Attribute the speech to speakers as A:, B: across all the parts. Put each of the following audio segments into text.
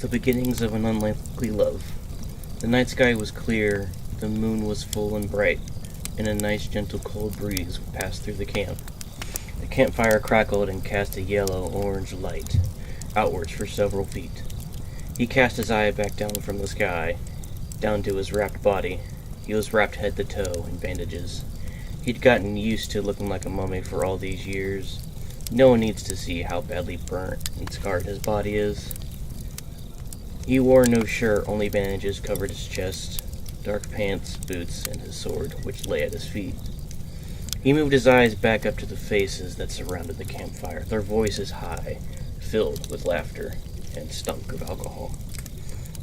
A: The beginnings of an unlikely love. The night sky was clear, the moon was full and bright, and a nice gentle cold breeze passed through the camp. The campfire crackled and cast a yellow-orange light outwards for several feet. He cast his eye back down from the sky, down to his wrapped body. He was wrapped head to toe in bandages. He'd gotten used to looking like a mummy for all these years. No one needs to see how badly burnt and scarred his body is. He wore no shirt, only bandages covered his chest, dark pants, boots, and his sword, which lay at his feet. He moved his eyes back up to the faces that surrounded the campfire, their voices high, filled with laughter, and stunk of alcohol.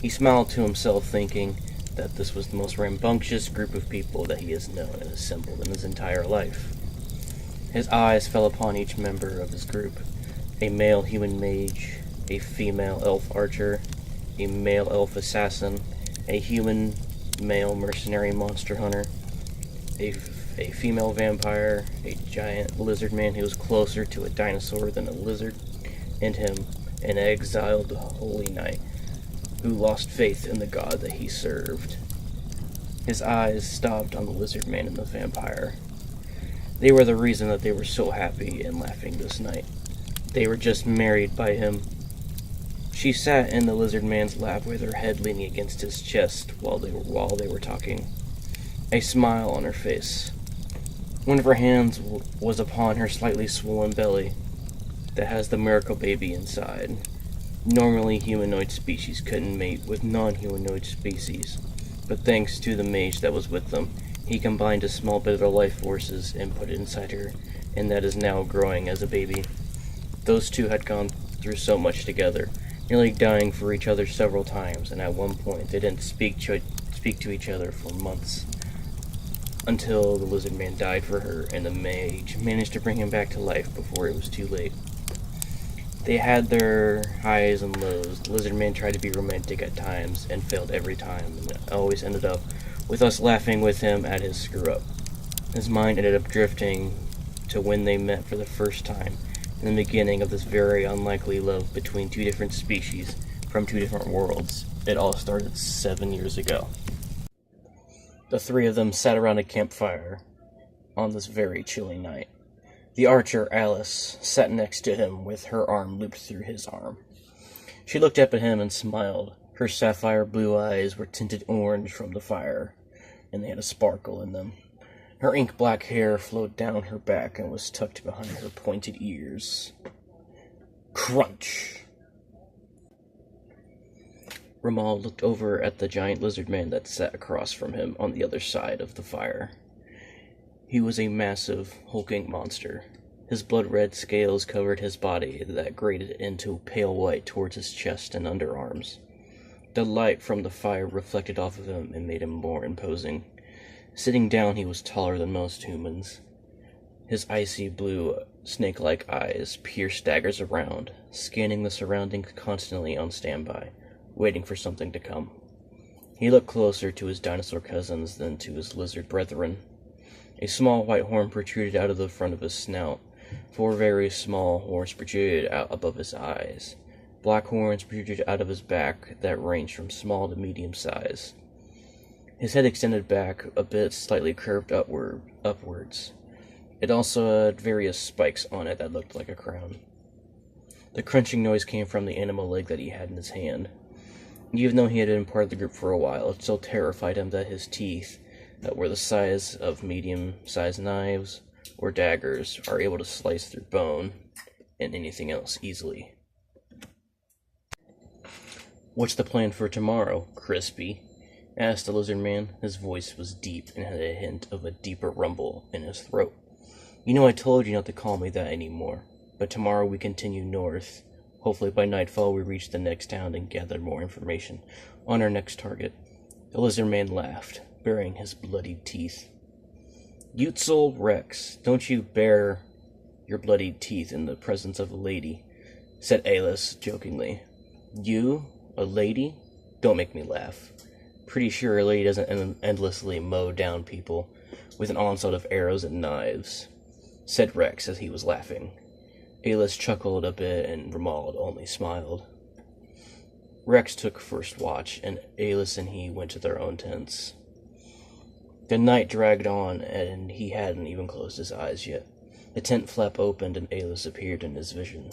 A: He smiled to himself, thinking that this was the most rambunctious group of people that he has known and assembled in his entire life. His eyes fell upon each member of his group, a male human mage, a female elf archer, a male elf assassin, a human male mercenary monster hunter, a female vampire, a giant lizard man who was closer to a dinosaur than a lizard, and him, an exiled holy knight who lost faith in the god that he served. His eyes stopped on the lizard man and the vampire. They were the reason that they were so happy and laughing this night. They were just married by him. She sat in the lizard man's lap with her head leaning against his chest while they were talking, a smile on her face. One of her hands was upon her slightly swollen belly that has the miracle baby inside. Normally, humanoid species couldn't mate with non-humanoid species, but thanks to the mage that was with them, he combined a small bit of their life forces and put it inside her, and that is now growing as a baby. Those two had gone through so much together, nearly dying for each other several times, and at one point they didn't speak to each other for months, until the lizard man died for her, and the mage managed to bring him back to life before it was too late. They had their highs and lows. The lizard man tried to be romantic at times and failed every time, and always ended up with us laughing with him at his screw-up. His mind ended up drifting to when they met for the first time, in the beginning of this very unlikely love between two different species from two different worlds. It all started 7 years ago. The three of them sat around a campfire on this very chilly night. The archer, Alice, sat next to him with her arm looped through his arm. She looked up at him and smiled. Her sapphire blue eyes were tinted orange from the fire, and they had a sparkle in them. Her ink-black hair flowed down her back and was tucked behind her pointed ears. Crunch! Ramal looked over at the giant lizard man that sat across from him on the other side of the fire. He was a massive, hulking monster. His blood-red scales covered his body that graded into pale white towards his chest and underarms. The light from the fire reflected off of him and made him more imposing. Sitting down, he was taller than most humans. His icy blue, snake-like eyes pierced daggers around, scanning the surroundings constantly on standby, waiting for something to come. He looked closer to his dinosaur cousins than to his lizard brethren. A small white horn protruded out of the front of his snout. 4 very small horns protruded out above his eyes. Black horns protruded out of his back that ranged from small to medium size. His head extended back a bit, slightly curved upwards. It also had various spikes on it that looked like a crown. The crunching noise came from the animal leg that he had in his hand. Even though he had been part of the group for a while, it still terrified him that his teeth, that were the size of medium-sized knives or daggers, are able to slice through bone and anything else easily. "What's the plan for tomorrow, Crispy?" asked the lizard man. His voice was deep and had a hint of a deeper rumble in his throat. "You know I told you not to call me that anymore, but tomorrow we continue north. Hopefully by nightfall we reach the next town and gather more information on our next target." The lizard man laughed, baring his bloodied teeth. "Utzel Rex, don't you bare your bloodied teeth in the presence of a lady," said Alice jokingly. "You? A lady? Don't make me laugh. Pretty sure a lady doesn't endlessly mow down people with an onslaught of arrows and knives," said Rex as he was laughing. Alice chuckled a bit and Ramald only smiled. Rex took first watch, and Alis and he went to their own tents. The night dragged on, and he hadn't even closed his eyes yet. The tent flap opened, and Alis appeared in his vision.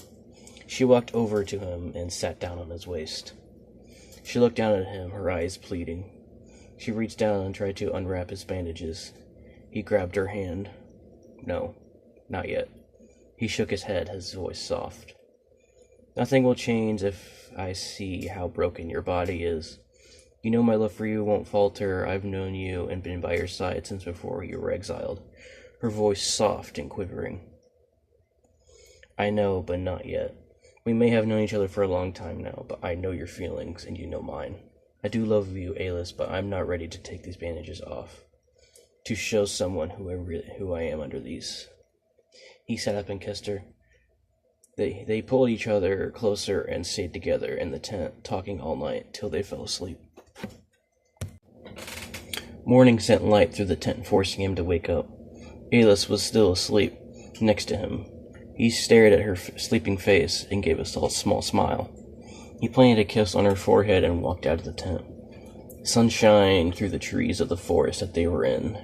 A: She walked over to him and sat down on his waist. She looked down at him, her eyes pleading. She reached down and tried to unwrap his bandages. He grabbed her hand. No, not yet. He shook his head, his voice soft. Nothing will change if I see how broken your body is. You know my love for you won't falter. I've known you and been by your side since before you were exiled. Her voice soft and quivering. I know, but not yet. We may have known each other for a long time now, but I know your feelings and you know mine. I do love you, Alis, but I'm not ready to take these bandages off. To show someone who I am under these. He sat up and kissed her. They pulled each other closer and stayed together in the tent, talking all night till they fell asleep. Morning sent light through the tent, forcing him to wake up. Alis was still asleep, next to him. He stared at her sleeping face and gave a small smile. He planted a kiss on her forehead and walked out of the tent. Sun shined through the trees of the forest that they were in.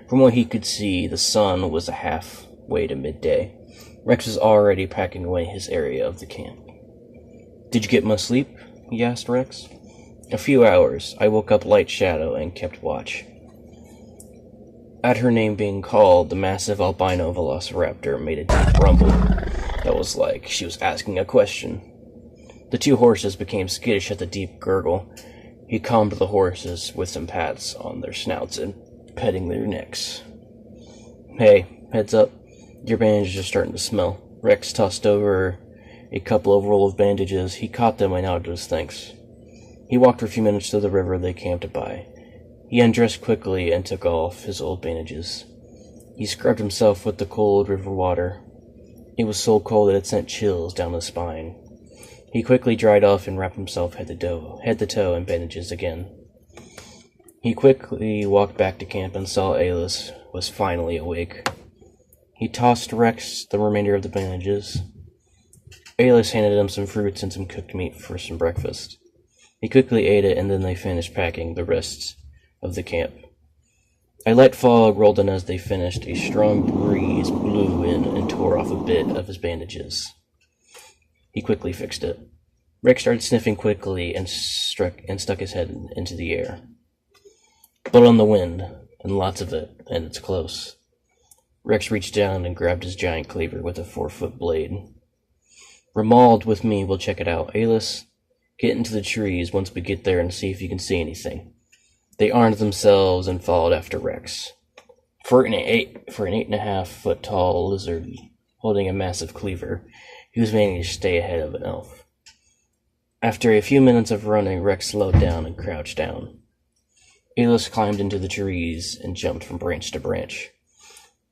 A: From what he could see, the sun was halfway to midday. Rex was already packing away his area of the camp. Did you get much sleep? He asked Rex. A few hours. I woke up light shadow and kept watch. At her name being called, the massive albino velociraptor made a deep rumble that was like she was asking a question. The two horses became skittish at the deep gurgle. He calmed the horses with some pats on their snouts and petting their necks. Hey, heads up. Your bandages are starting to smell. Rex tossed over a couple of roll of bandages. He caught them and nodded his thanks. He walked for a few minutes to the river they camped by. He undressed quickly and took off his old bandages. He scrubbed himself with the cold river water. It was so cold that it sent chills down his spine. He quickly dried off and wrapped himself head to toe in bandages again. He quickly walked back to camp and saw Alis was finally awake. He tossed Rex the remainder of the bandages. Alis handed him some fruits and some cooked meat for some breakfast. He quickly ate it, and then they finished packing the rest of the camp. A light fog rolled in as they finished. A strong breeze blew in and tore off a bit of his bandages. He quickly fixed it. Rex started sniffing quickly and stuck his head into the air. Blood on the wind, and lots of it, and it's close. Rex reached down and grabbed his giant cleaver with a 4-foot blade. Romuald with me, we'll check it out. Alis, get into the trees once we get there and see if you can see anything. They armed themselves and followed after Rex. For an 8.5-foot tall lizard holding a massive cleaver, he was managing to stay ahead of an elf. After a few minutes of running, Rex slowed down and crouched down. Alis climbed into the trees and jumped from branch to branch.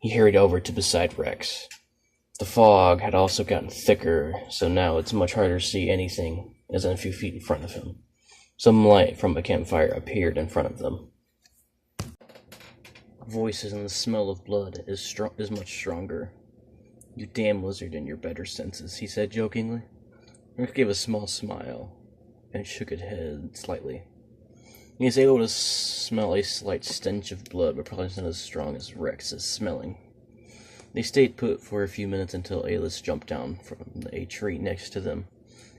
A: He hurried over to beside Rex. The fog had also gotten thicker, so now it's much harder to see anything as in a few feet in front of him. Some light from a campfire appeared in front of them. Voices and the smell of blood is much stronger. You damn lizard in your better senses, he said jokingly. Rex gave a small smile and shook his head slightly. He was able to smell a slight stench of blood, but probably not as strong as Rex is smelling. They stayed put for a few minutes until Alis jumped down from a tree next to them.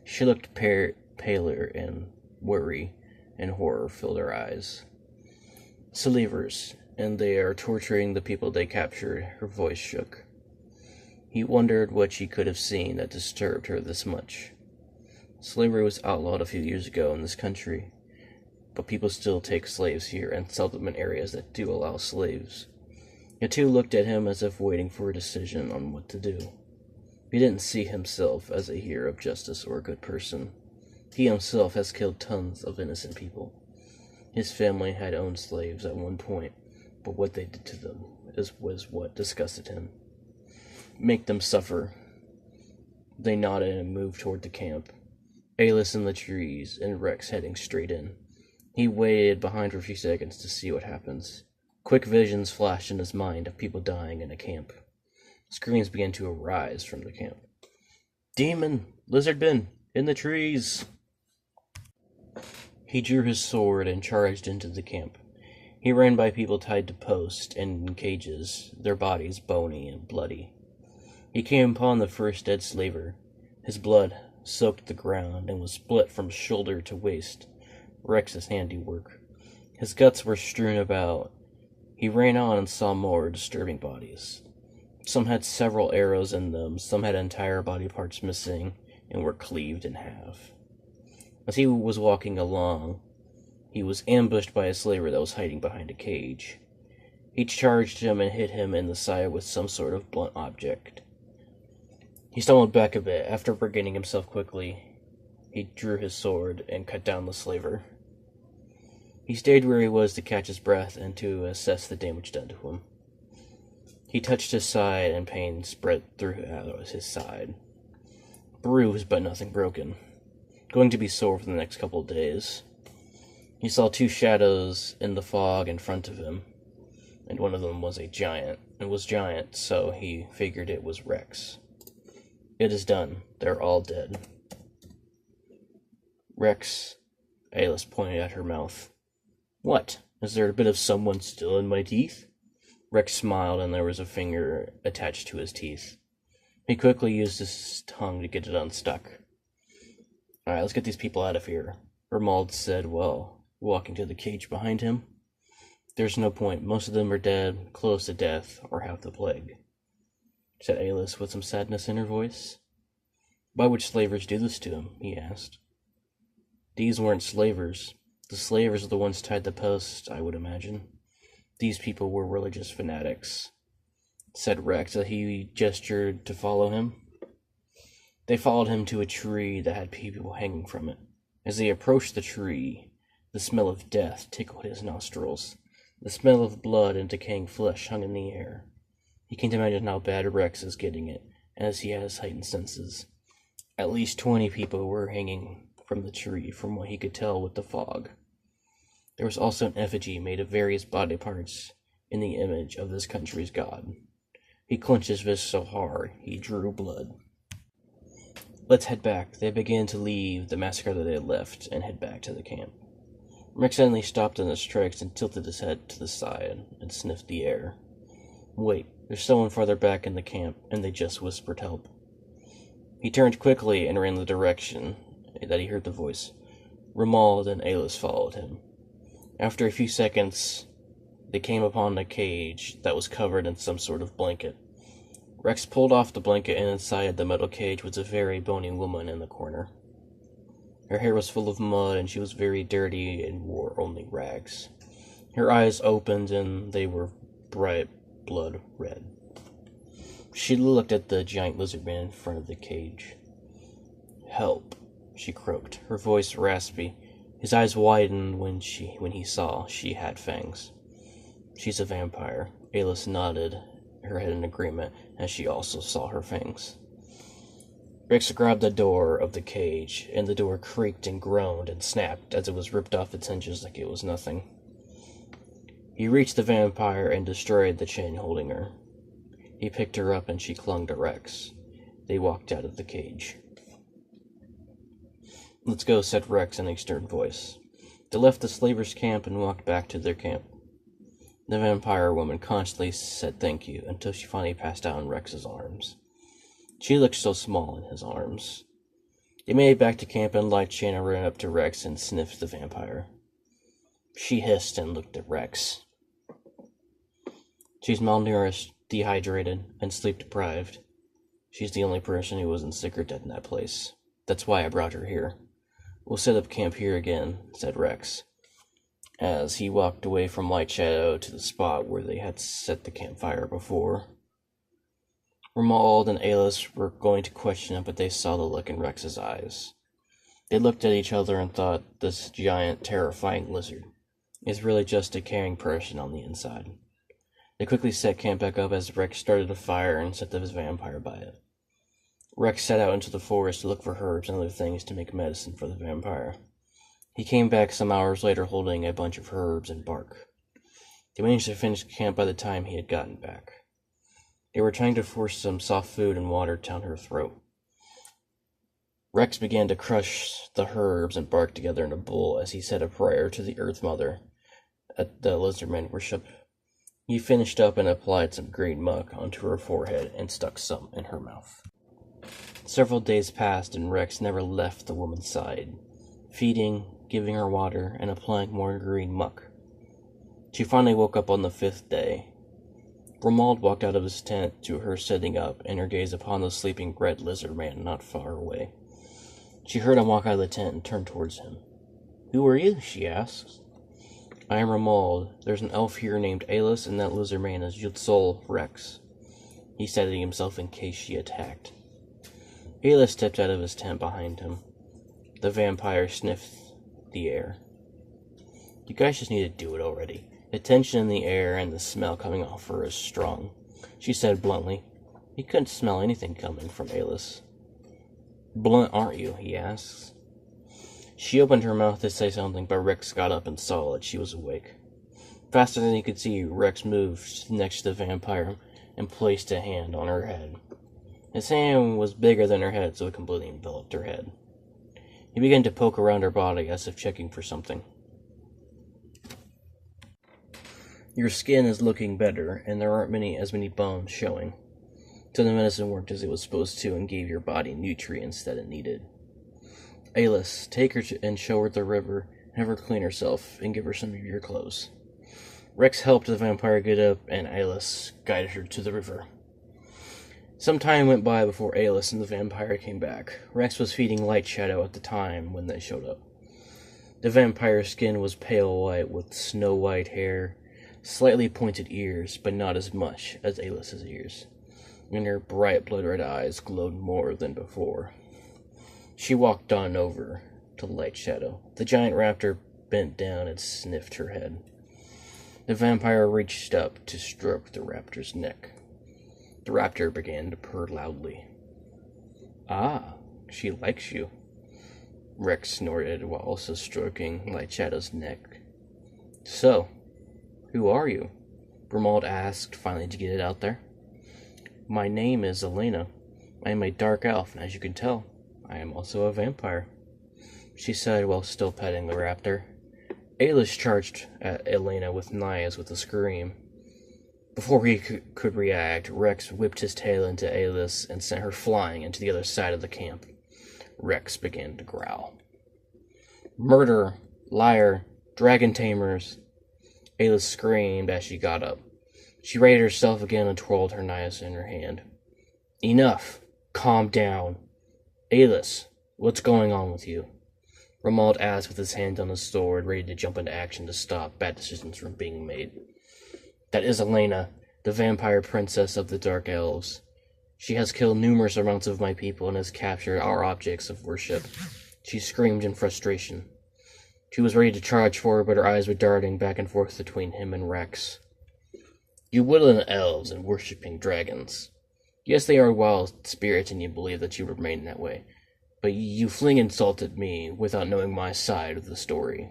A: She looked paler, and worry and horror filled her eyes. Slavers, and they are torturing the people they captured. Her voice shook. He wondered what she could have seen that disturbed her this much. Slavery was outlawed a few years ago in this country, but people still take slaves here and sell them in areas that do allow slaves. The two looked at him as if waiting for a decision on what to do. He didn't see himself as a hero of justice or a good person. He himself has killed tons of innocent people. His family had owned slaves at one point, but what they did to them was what disgusted him. Make them suffer. They nodded and moved toward the camp. Alis in the trees and Rex heading straight in. He waited behind for a few seconds to see what happens. Quick visions flashed in his mind of people dying in a camp. Screams began to arise from the camp. Demon! Lizard bin! In the trees! He drew his sword and charged into the camp. He ran by people tied to posts and in cages, their bodies bony and bloody. He came upon the first dead slaver. His blood soaked the ground and was split from shoulder to waist, Rex's handiwork. His guts were strewn about. He ran on and saw more disturbing bodies. Some had several arrows in them, some had entire body parts missing and were cleaved in half. As he was walking along, he was ambushed by a slaver that was hiding behind a cage. He charged him and hit him in the side with some sort of blunt object. He stumbled back a bit. After regaining himself quickly, he drew his sword and cut down the slaver. He stayed where he was to catch his breath and to assess the damage done to him. He touched his side, and pain spread through his side. Bruised, but nothing broken. Going to be sore for the next couple of days. He saw two shadows in the fog in front of him, and one of them was a giant. It was giant, so he figured it was Rex. It is done. They're all dead. Rex, Alice pointed at her mouth. What? Is there a bit of someone still in my teeth? Rex smiled, and there was a finger attached to his teeth. He quickly used his tongue to get it unstuck. Alright, let's get these people out of here, Romuald said while walking to the cage behind him. There's no point. Most of them are dead, close to death, or have the plague, said Alice with some sadness in her voice. Why would slavers do this to him? He asked. These weren't slavers. The slavers are the ones tied to posts, I would imagine. These people were religious fanatics, said Rex as he gestured to follow him. They followed him to a tree that had people hanging from it. As they approached the tree, the smell of death tickled his nostrils. The smell of blood and decaying flesh hung in the air. He can't imagine how bad Rex is getting it, as he has heightened senses. At least 20 people were hanging from the tree, from what he could tell with the fog. There was also an effigy made of various body parts in the image of this country's god. He clenched his fist so hard, he drew blood. Let's head back. They began to leave the massacre that they had left and head back to the camp. Rex suddenly stopped in his tracks and tilted his head to the side and sniffed the air. Wait, there's someone farther back in the camp, and they just whispered help. He turned quickly and ran the direction that he heard the voice. Romuald and Alice followed him. After a few seconds, they came upon a cage that was covered in some sort of blanket. Rex pulled off the blanket, and inside the metal cage was a very bony woman in the corner. Her hair was full of mud, and she was very dirty and wore only rags. Her eyes opened, and they were bright blood red. She looked at the giant lizard man in front of the cage. Help, she croaked, her voice raspy. His eyes widened when he saw she had fangs. She's a vampire. Alice nodded her head in agreement, as she also saw her fangs. Rex grabbed the door of the cage, and the door creaked and groaned and snapped as it was ripped off its hinges like it was nothing. He reached the vampire and destroyed the chain holding her. He picked her up, and she clung to Rex. They walked out of the cage. Let's go, said Rex in a stern voice. They left the slavers' camp and walked back to their camp. The vampire woman constantly said thank you until she finally passed out in Rex's arms. She looked so small in his arms. They made it back to camp, and Light Shanna ran up to Rex and sniffed the vampire. She hissed and looked at Rex. She's malnourished, dehydrated, and sleep-deprived. She's the only person who wasn't sick or dead in that place. That's why I brought her here. We'll set up camp here again, said Rex, as he walked away from Light Shadow to the spot where they had set the campfire before. Romuald and Alice were going to question him, but they saw the look in Rex's eyes. They looked at each other and thought, this giant, terrifying lizard is really just a caring person on the inside. They quickly set camp back up as Rex started a fire and set his vampire by it. Rex set out into the forest to look for herbs and other things to make medicine for the vampire. He came back some hours later holding a bunch of herbs and bark. They managed to finish camp by the time he had gotten back. They were trying to force some soft food and water down her throat. Rex began to crush the herbs and bark together in a bowl as he said a prayer to the Earth Mother at the lizardman worship. He finished up and applied some green muck onto her forehead and stuck some in her mouth. Several days passed and Rex never left the woman's side, feeding, giving her water, and applying more green muck. She finally woke up on the 5th day. Romuald walked out of his tent to her sitting up and her gaze upon the sleeping red lizard man not far away. She heard him walk out of the tent and turned towards him. "Who are you?" she asked. "I am Romuald. There's an elf here named Alis, and that lizard man is Yutzol Rex," he said to himself in case she attacked. Alis stepped out of his tent behind him. The vampire sniffed the air. "You guys just need to do it already. The tension in the air and the smell coming off her is strong," she said bluntly. He couldn't smell anything coming from Alis. "Blunt, aren't you?" he asked. She opened her mouth to say something, but Rex got up and saw that she was awake. Faster than he could see, Rex moved next to the vampire and placed a hand on her head. His hand was bigger than her head, so it completely enveloped her head. He began to poke around her body as if checking for something. "Your skin is looking better, and there aren't as many bones showing. So the medicine worked as it was supposed to and gave your body nutrients that it needed. Alis, take her and show her the river, have her clean herself, and give her some of your clothes." Rex helped the vampire get up, and Alis guided her to the river. Some time went by before Alis and the vampire came back. Rex was feeding Light Shadow at the time when they showed up. The vampire's skin was pale white with snow-white hair, slightly pointed ears, but not as much as Alis's ears, and her bright blood-red eyes glowed more than before. She walked on over to Light Shadow. The giant raptor bent down and sniffed her head. The vampire reached up to stroke the raptor's neck. The raptor began to purr loudly. "Ah, she likes you," Rex snorted while also stroking Light Shadow's neck. "So, who are you?" Romuald asked, finally to get it out there. "My name is Elena. I am a dark elf, and as you can tell, I am also a vampire," she said while still petting the raptor. Alis charged at Elena with knives with a scream. Before he could react, Rex whipped his tail into Alis and sent her flying into the other side of the camp. Rex began to growl. "Murder! Liar! Dragon tamers!" Alis screamed as she got up. She raised herself again and twirled her knives in her hand. "Enough! Calm down. Alis, what's going on with you?" Romuald asked with his hand on his sword, ready to jump into action to stop bad decisions from being made. "That is Elena, the vampire princess of the Dark Elves. She has killed numerous amounts of my people and has captured our objects of worship." She screamed in frustration. She was ready to charge forward, but her eyes were darting back and forth between him and Rex. "You woodland elves and worshipping dragons. Yes, they are wild spirits, and you believe that you remain that way. But you fling insult at me without knowing my side of the story.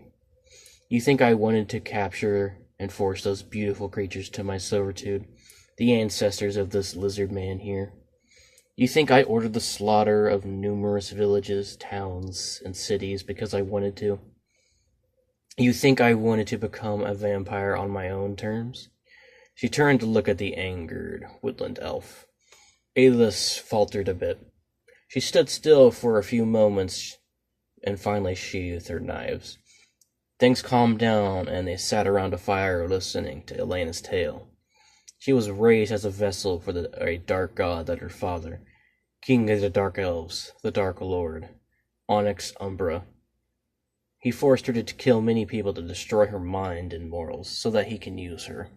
A: You think I wanted to capture and force those beautiful creatures to my servitude, the ancestors of this lizard man here? You think I ordered the slaughter of numerous villages, towns, and cities because I wanted to? You think I wanted to become a vampire on my own terms?" She turned to look at the angered woodland elf. Alis faltered a bit. She stood still for a few moments and finally sheathed her knives. Things calmed down, and they sat around a fire listening to Elena's tale. She was raised as a vessel for a dark god that her father, king of the Dark Elves, the Dark Lord, Onyx Umbra. He forced her to kill many people to destroy her mind and morals, so that he can use her.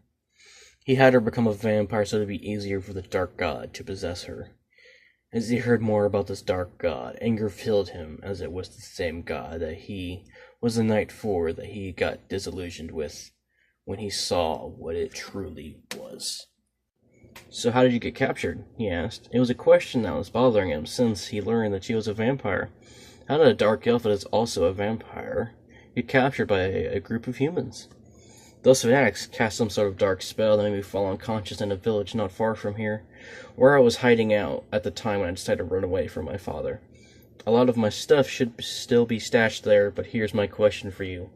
A: He had her become a vampire so it would be easier for the Dark God to possess her. As he heard more about this Dark God, anger filled him, as it was the same God that he was the night before that he got disillusioned with, when he saw what it truly was. "So how did you get captured?" he asked. It was a question that was bothering him since he learned that she was a vampire. How did a dark elf that is also a vampire get captured by a group of humans? Those fanatics cast some sort of dark spell that made me fall unconscious in a village not far from here, where I was hiding out at the time when I decided to run away from my father. A lot of my stuff should still be stashed there, but here's my question for you.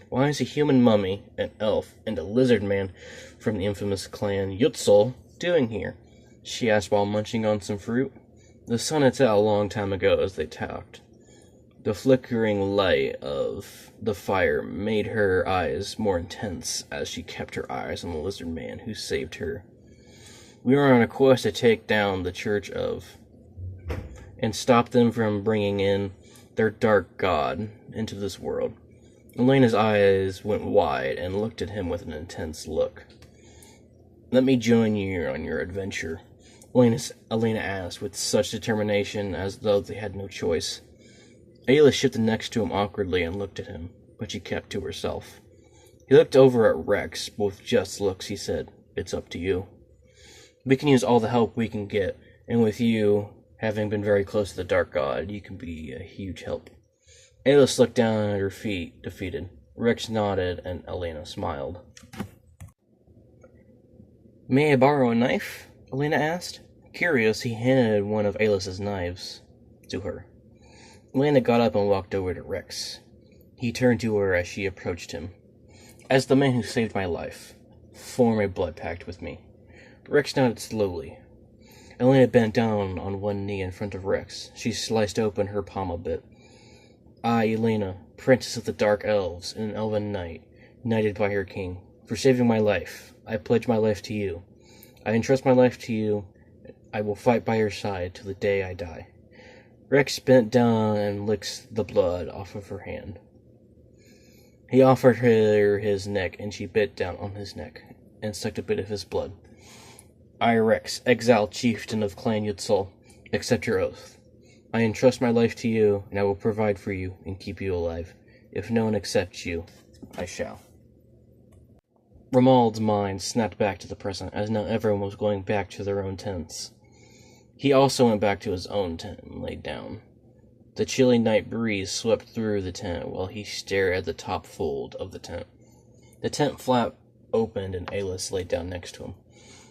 A: Why is a human mummy, an elf, and a lizard man from the infamous clan Yutzol doing here? She asked while munching on some fruit. The sun had set a long time ago as they talked. The flickering light of the fire made her eyes more intense as she kept her eyes on the lizard man who saved her. We are on a quest to take down the Church of and stop them from bringing in their dark god into this world. Elena's eyes went wide and looked at him with an intense look. Let me join you on your adventure, Elena asked with such determination as though they had no choice. Ayla shifted next to him awkwardly and looked at him, but she kept to herself. He looked over at Rex, but with just looks he said, "It's up to you. We can use all the help we can get, and with you, having been very close to the Dark God, you can be a huge help." Ayla looked down at her feet, defeated. Rex nodded, and Elena smiled. "May I borrow a knife?" Elena asked. Curious, he handed one of Ayla's knives to her. Elena got up and walked over to Rex. He turned to her as she approached him. "As the man who saved my life, form a blood pact with me." Rex nodded slowly. Elena bent down on one knee in front of Rex. She sliced open her palm a bit. "I, Elena, princess of the Dark Elves and an elven knight, knighted by her king, for saving my life, I pledge my life to you. I entrust my life to you. I will fight by your side till the day I die." Rex bent down and licked the blood off of her hand. He offered her his neck, and she bit down on his neck and sucked a bit of his blood. "I, Rex, exiled chieftain of Clan Yutzol, accept your oath. I entrust my life to you, and I will provide for you and keep you alive. If no one accepts you, I shall." Ramald's mind snapped back to the present, as now everyone was going back to their own tents. He also went back to his own tent and laid down. The chilly night breeze swept through the tent while he stared at the top fold of the tent. The tent flap opened and Ayla laid down next to him.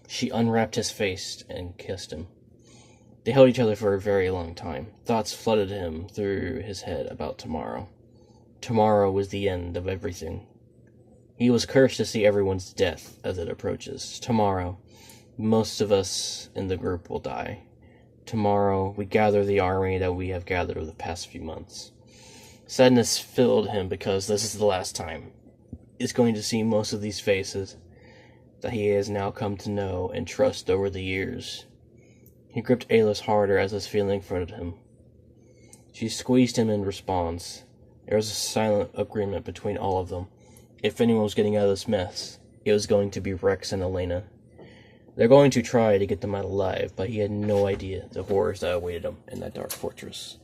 A: She unwrapped his face and kissed him. They held each other for a very long time. Thoughts flooded him through his head about tomorrow. Tomorrow was the end of everything. He was cursed to see everyone's death as it approaches. Tomorrow, most of us in the group will die. Tomorrow, we gather the army that we have gathered over the past few months. Sadness filled him because this is the last time he's going to see most of these faces that he has now come to know and trust over the years. He gripped Ayla harder as this feeling flooded him. She squeezed him in response. There was a silent agreement between all of them. If anyone was getting out of this mess, it was going to be Rex and Elena. They're going to try to get them out alive, but he had no idea the horrors that awaited him in that dark fortress.